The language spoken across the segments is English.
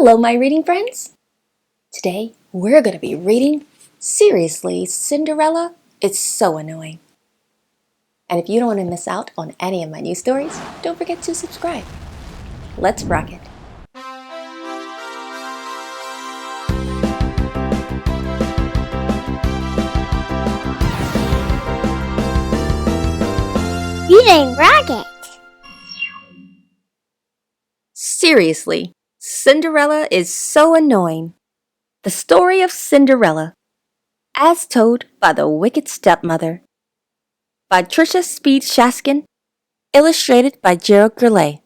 Hello, my reading friends! Today, we're going to be reading Seriously, Cinderella is so annoying. And if you don't want to miss out on any of my new stories, don't forget to subscribe. Let's rock it! You didn't rock it! Seriously, Cinderella is so annoying. The story of Cinderella, as told by the wicked stepmother. By Trisha Shaskan, illustrated by Gerald Guerlais.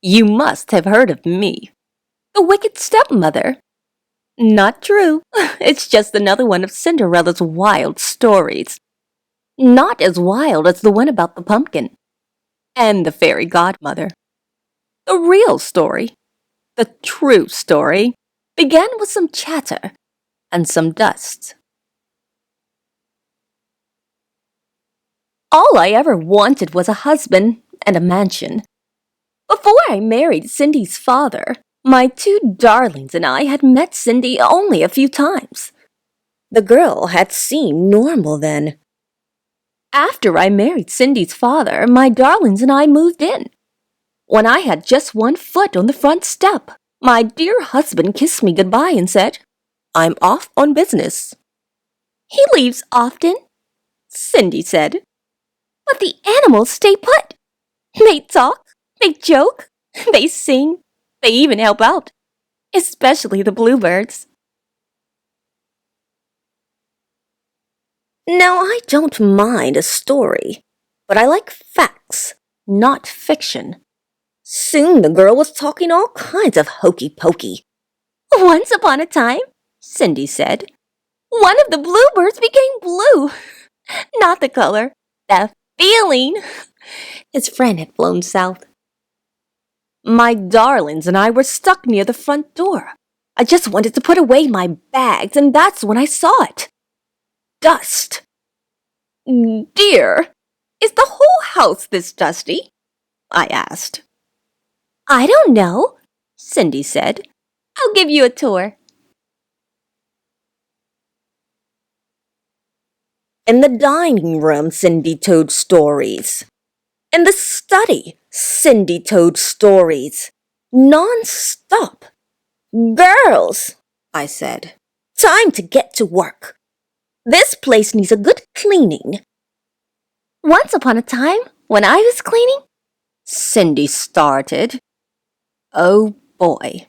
You must have heard of me, the wicked stepmother. Not true. It's just another one of Cinderella's wild stories. Not as wild as the one about the pumpkin and the fairy godmother. The real story, the true story, began with some chatter and some dust. All I ever wanted was a husband and a mansion. Before I married Cindy's father, my two darlings and I had met Cindy only a few times. The girl had seemed normal then. After I married Cindy's father, my darlings and I moved in. When I had just one foot on the front step, my dear husband kissed me goodbye and said, "I'm off on business." "He leaves often," Cindy said. "But the animals stay put. They talk, they joke, they sing, they even help out, especially the bluebirds." Now, I don't mind a story, but I like facts, not fiction. Soon the girl was talking all kinds of hokey-pokey. "Once upon a time," Cindy said, "one of the bluebirds became blue. Not the color, the feeling." His friend had flown south. My darlings and I were stuck near the front door. I just wanted to put away my bags, and that's when I saw it. Dust. "Dear, is the whole house this dusty?" I asked. "I don't know," Cindy said. "I'll give you a tour." In the dining room, Cindy told stories. In the study, Cindy told stories. Non-stop. "Girls," I said, "time to get to work. This place needs a good cleaning." "Once upon a time, when I was cleaning," Cindy started. Oh boy.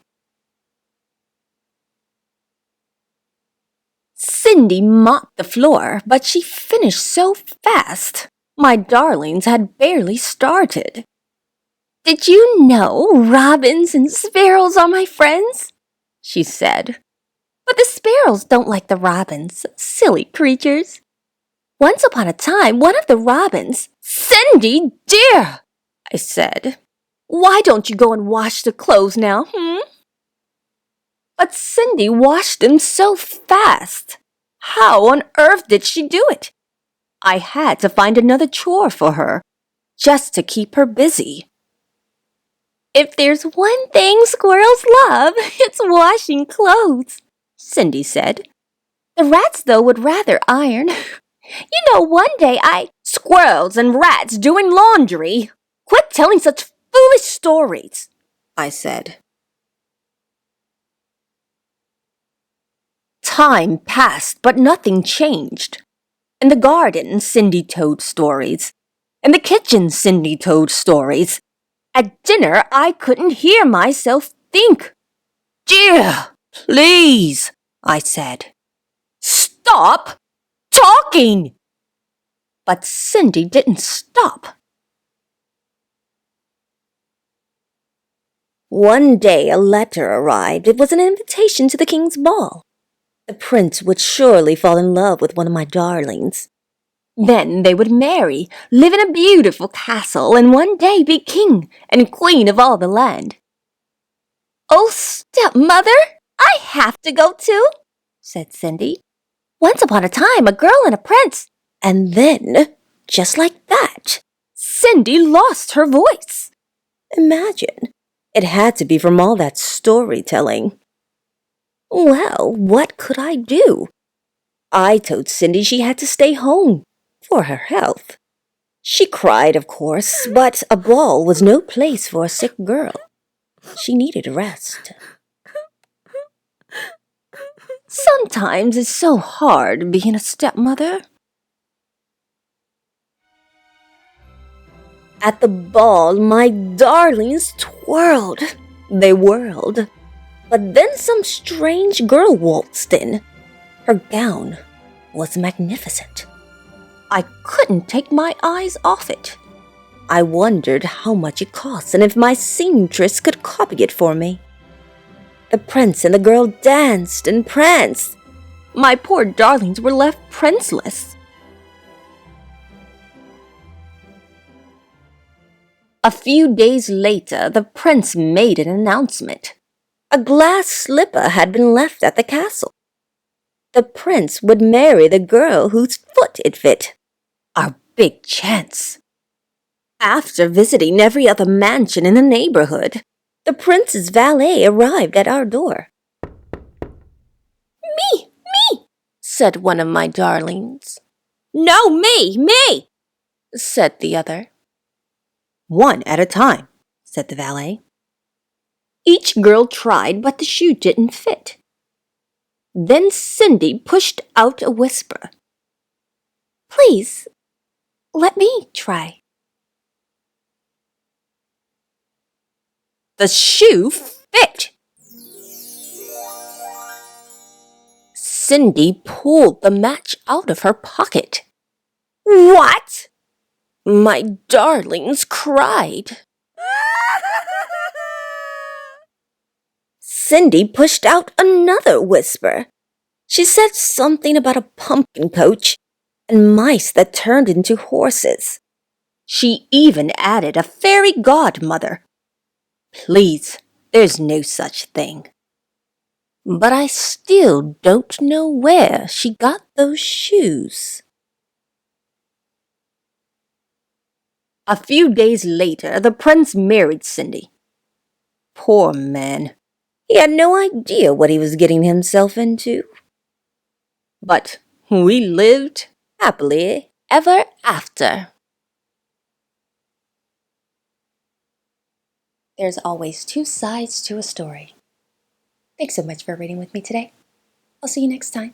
Cindy mopped the floor, but she finished so fast. My darlings had barely started. "Did you know robins and sparrows are my friends?" she said. "But the sparrows don't like the robins, silly creatures. Once upon a time, one of the robins—" "Cindy, dear," I said, "why don't you go and wash the clothes now, But Cindy washed them so fast. How on earth did she do it? I had to find another chore for her, just to keep her busy. "If there's one thing squirrels love, it's washing clothes," Cindy said. "The rats, though, would rather iron. One day "Squirrels and rats doing laundry! Quit telling such foolish stories," I said. Time passed, but nothing changed. In the garden, Cindy told stories. In the kitchen, Cindy told stories. At dinner, I couldn't hear myself think. "Dear, please," I said. "Stop talking!" But Cindy didn't stop. One day a letter arrived. It was an invitation to the king's ball. The prince would surely fall in love with one of my darlings. Then they would marry, live in a beautiful castle, and one day be king and queen of all the land. "Oh, stepmother, I have to go too," said Cindy. "Once upon a time, a girl and a prince." And then, just like that, Cindy lost her voice. Imagine, it had to be from all that storytelling. Well, what could I do? I told Cindy she had to stay home for her health. She cried, of course, but a ball was no place for a sick girl. She needed rest. Sometimes it's so hard being a stepmother. At the ball, my darlings twirled. They whirled. But then some strange girl waltzed in. Her gown was magnificent. I couldn't take my eyes off it. I wondered how much it cost and if my seamstress could copy it for me. The prince and the girl danced and pranced. My poor darlings were left princeless. A few days later, the prince made an announcement. A glass slipper had been left at the castle. The prince would marry the girl whose foot it fit. Our big chance. After visiting every other mansion in the neighborhood, the prince's valet arrived at our door. Me, said one of my darlings. No, me, said the other. One at a time, said the valet. Each girl tried, but the shoe didn't fit. Then Cindy pushed out a whisper. Please, let me try. The shoe fit. Cindy pulled the match out of her pocket. What? My darlings cried. Cindy pushed out another whisper. She said something about a pumpkin coach and mice that turned into horses. She even added a fairy godmother. Please, there's no such thing. But I still don't know where she got those shoes. A few days later, the prince married Cindy. Poor man. He had no idea what he was getting himself into. But we lived happily ever after. There's always two sides to a story. Thanks so much for reading with me today. I'll see you next time.